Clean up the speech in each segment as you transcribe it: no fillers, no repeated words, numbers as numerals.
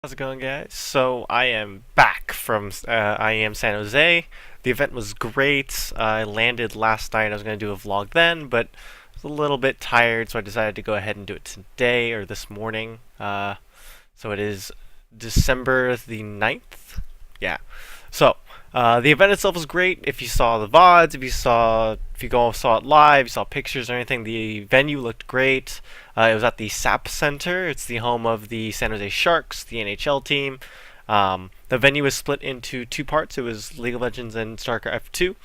How's it going, guys? So I am back from IEM San Jose. The event was great. I landed last night. I was going to do a vlog then, but I was a little bit tired, so I decided to go ahead and do it today or this morning. So it is December the 9th. Yeah. So the event itself was great. If you saw the VODs, if you go saw it live, you saw pictures or anything, the venue looked great. It was at the SAP Center. It's the home of the San Jose Sharks, the NHL team. The venue was split into two parts. It was League of Legends and StarCraft 2,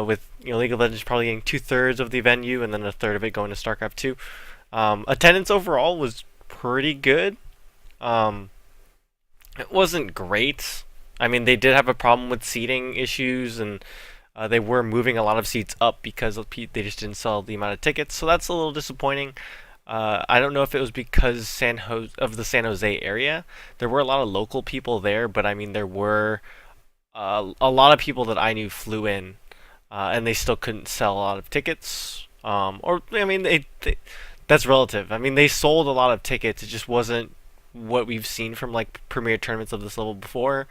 with League of Legends probably getting 2/3 of the venue, and then a third of it going to StarCraft 2. Attendance overall was pretty good. Um, it wasn't great. I mean, they did have a problem with seating issues, and they were moving a lot of seats up because they just didn't sell the amount of tickets. So that's a little disappointing. I don't know if it was because of the San Jose area. There were a lot of local people there, but I mean, there were a lot of people that I knew flew in, and they still couldn't sell a lot of tickets. Or I mean, that's relative. I mean, they sold a lot of tickets. It just wasn't what we've seen from like premier tournaments of this level before.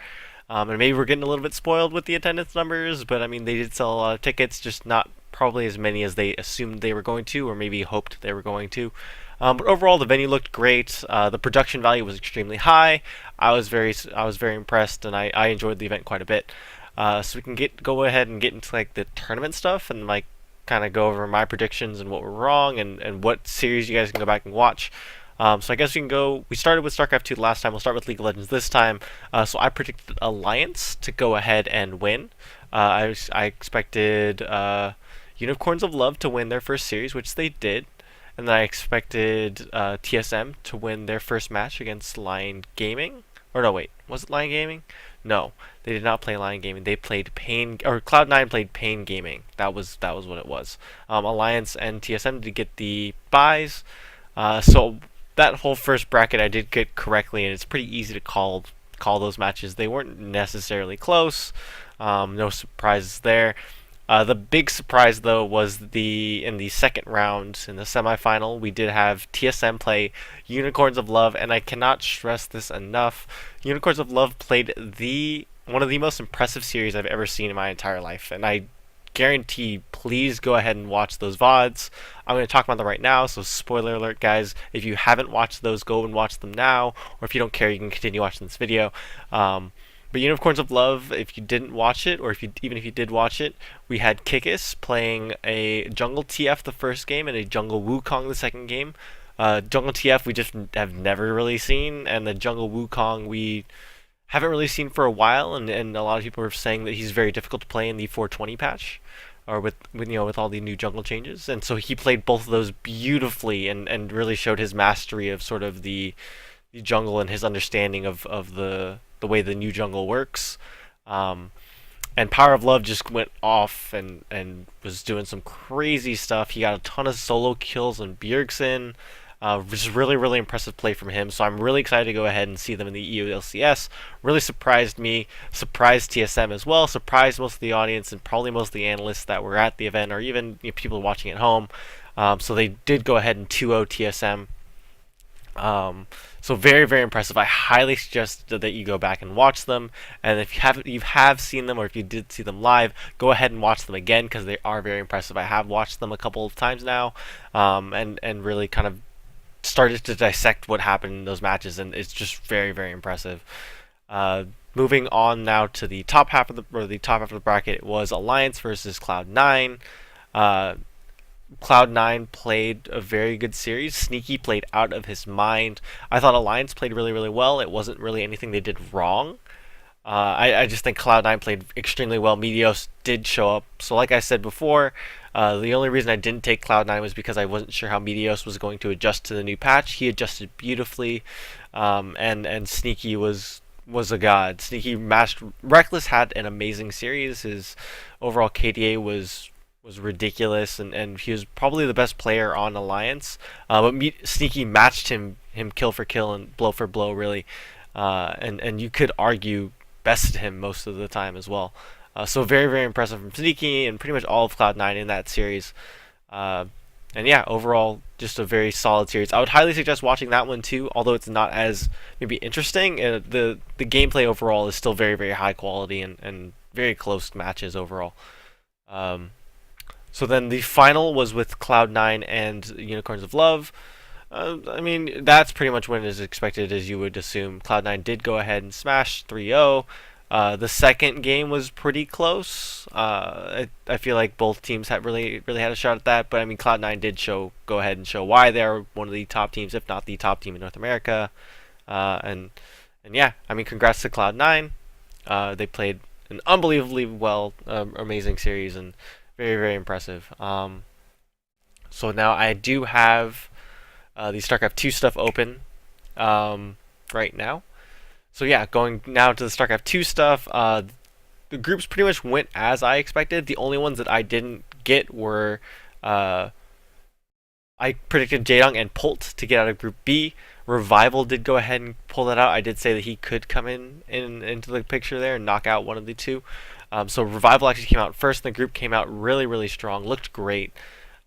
And maybe we're getting a little bit spoiled with the attendance numbers, but I mean, they did sell a lot of tickets, just not probably as many as they assumed they were going to, or maybe hoped they were going to. But overall, the venue looked great. The production value was extremely high. I was very impressed, and I enjoyed the event quite a bit. So we can go ahead and get into like the tournament stuff, and like kind of go over my predictions and what were wrong, and what series you guys can go back and watch. So I guess we can go. We started with StarCraft 2 last time. We'll start with League of Legends this time. So I predicted Alliance to go ahead and win. I expected Unicorns of Love to win their first series, which they did. And then I expected TSM to win their first match against Lion Gaming. Or no, wait, was it Lion Gaming? No, they did not play Lion Gaming. They played Pain, or Cloud9 played Pain Gaming. That was what it was. Alliance and TSM did get the buys. So that whole first bracket I did get correctly, and it's pretty easy to call those matches. They weren't necessarily close. No surprises there. The big surprise though was in the second round in the semifinal we did have TSM play Unicorns of Love, and I cannot stress this enough. Unicorns of Love played one of the most impressive series I've ever seen in my entire life, and I guarantee, please go ahead and watch those VODs. I'm going to talk about them right now, so spoiler alert, guys. If you haven't watched those, go and watch them now, or if you don't care, you can continue watching this video. But Unicorns of Love, if you didn't watch it, or even if you did watch it, we had Kikis playing a Jungle TF the first game and a Jungle Wukong the second game. Jungle TF we just have never really seen, and the Jungle Wukong we haven't really seen for a while, and a lot of people are saying that he's very difficult to play in the 420 patch, or with all the new jungle changes. And so he played both of those beautifully, and really showed his mastery of sort of the jungle and his understanding of the way the new jungle works. And Power of Love just went off and was doing some crazy stuff. He got a ton of solo kills on Bjergsen. Just really, really impressive play from him. So I'm really excited to go ahead and see them in the EU LCS. Really surprised me, surprised TSM as well, surprised most of the audience and probably most of the analysts that were at the event, or even people watching at home. So they did go ahead and 2-0 TSM. So very, very impressive. I highly suggest that you go back and watch them. And if you have seen them, or if you did see them live, go ahead and watch them again, because they are very impressive. I have watched them a couple of times now, and really kind of started to dissect what happened in those matches, and it's just very, very impressive. Moving on now to the top half of the bracket, it was Alliance versus Cloud9. Cloud9 played a very good series. Sneaky played out of his mind. I thought Alliance played really, really well. It wasn't really anything they did wrong. I just think Cloud9 played extremely well. Meteos did show up. So like I said before, the only reason I didn't take Cloud9 was because I wasn't sure how Meteos was going to adjust to the new patch. He adjusted beautifully, and Sneaky was a god. Sneaky matched. Reckless had an amazing series. His overall KDA was ridiculous, and he was probably the best player on Alliance. But Sneaky matched him kill for kill and blow for blow, really, and you could argue bested him most of the time as well. So very, very impressive from Sneaky and pretty much all of Cloud9 in that series. And yeah, overall just a very solid series. I would highly suggest watching that one too, although it's not as maybe interesting. The gameplay overall is still very very high quality and very close matches overall. Um, so then the final was with Cloud9 and Unicorns of Love. I mean, that's pretty much when it is expected, as you would assume. Cloud9 did go ahead and smash 3-0. The second game was pretty close. I feel like both teams had really had a shot at that, but I mean Cloud9 did go ahead and show why they're one of the top teams, if not the top team in North America. And yeah, I mean congrats to Cloud9. They played an unbelievably well, amazing series and very very impressive. So now I do have the StarCraft 2 stuff open right now. So yeah, going now to the StarCraft 2 stuff, the groups pretty much went as I expected. The only ones that I didn't get were I predicted Jaedong and Pult to get out of Group B. Revival did go ahead and pull that out. I did say that he could come into the picture there and knock out one of the two. So Revival actually came out first, and the group came out really strong, looked great.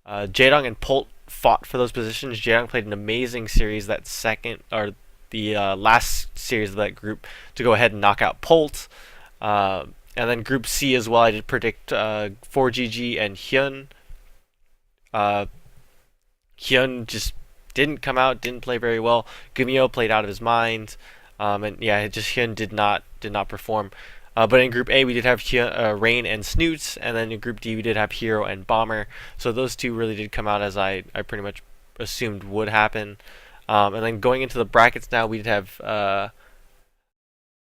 Jaedong and Pult fought for those positions. Jaedong played an amazing series that second or the last series of that group to go ahead and knock out Pult. And then Group C as well, I did predict 4GG and Hyun. Hyun just didn't come out, didn't play very well. Gumio played out of his mind, and yeah, just Hyun did not perform. But in Group A, we did have Hyun, Rain and Snoots, and then in Group D, we did have Hero and Bomber. So those two really did come out as I pretty much assumed would happen. And then going into the brackets now, we did have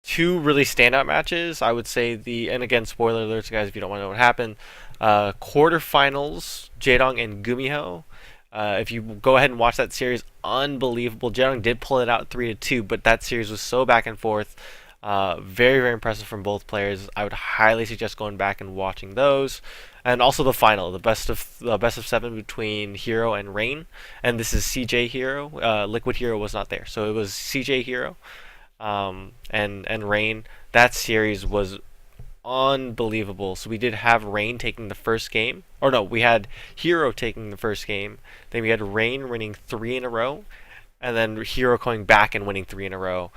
two really standout matches. I would say and again, spoiler alerts, guys, if you don't want to know what happened. Quarterfinals, Jaedong and Gumiho. If you go ahead and watch that series, unbelievable. Jaedong did pull it out 3-2, but that series was so back and forth. Very impressive from both players. I would highly suggest going back and watching those. And also the final, the best of 7 between Hero and Rain. And this is CJ Hero. Liquid Hero was not there, so it was CJ Hero and Rain. That series was unbelievable. So we did have Rain taking the first game, or no, we had Hero taking the first game. Then we had Rain winning 3 in a row, and then Hero coming back and winning 3 in a row.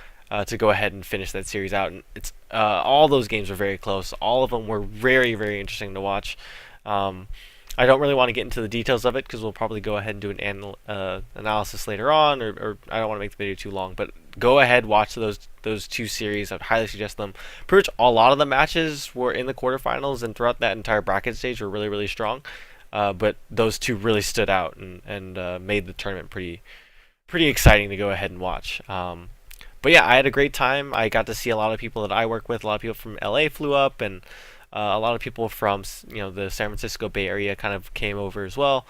To go ahead and finish that series out, and it's all those games were very close. All of them were very interesting to watch. I don't really want to get into the details of it because we'll probably go ahead and do an analysis later on, or I don't want to make the video too long. But go ahead, watch those two series. I'd highly suggest them. Pretty much a lot of the matches were in the quarterfinals, and throughout that entire bracket stage were really strong. But those two really stood out and made the tournament pretty exciting to go ahead and watch. But yeah, I had a great time. I got to see a lot of people that I work with. A lot of people from LA flew up, and a lot of people from the San Francisco Bay Area kind of came over as well.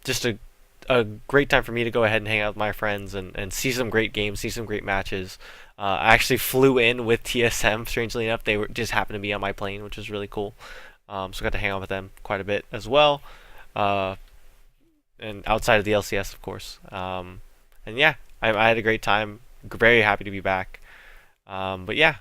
Just a great time for me to go ahead and hang out with my friends and see some great games, see some great matches. I actually flew in with TSM. Strangely enough, they just happened to be on my plane, which was really cool. So I got to hang out with them quite a bit as well. And outside of the LCS, of course. And yeah, I had a great time. Very happy to be back. But yeah,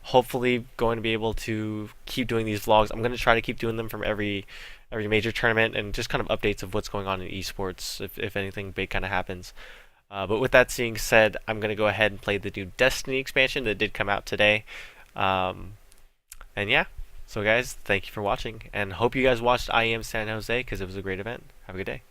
hopefully going to be able to keep doing these vlogs. I'm going to try to keep doing them from every major tournament and just kind of updates of what's going on in esports if anything big kind of happens. But with that being said, I'm going to go ahead and play the new Destiny expansion that did come out today. And yeah, so guys, thank you for watching, and hope you guys watched IEM San Jose because it was a great event. Have a good day.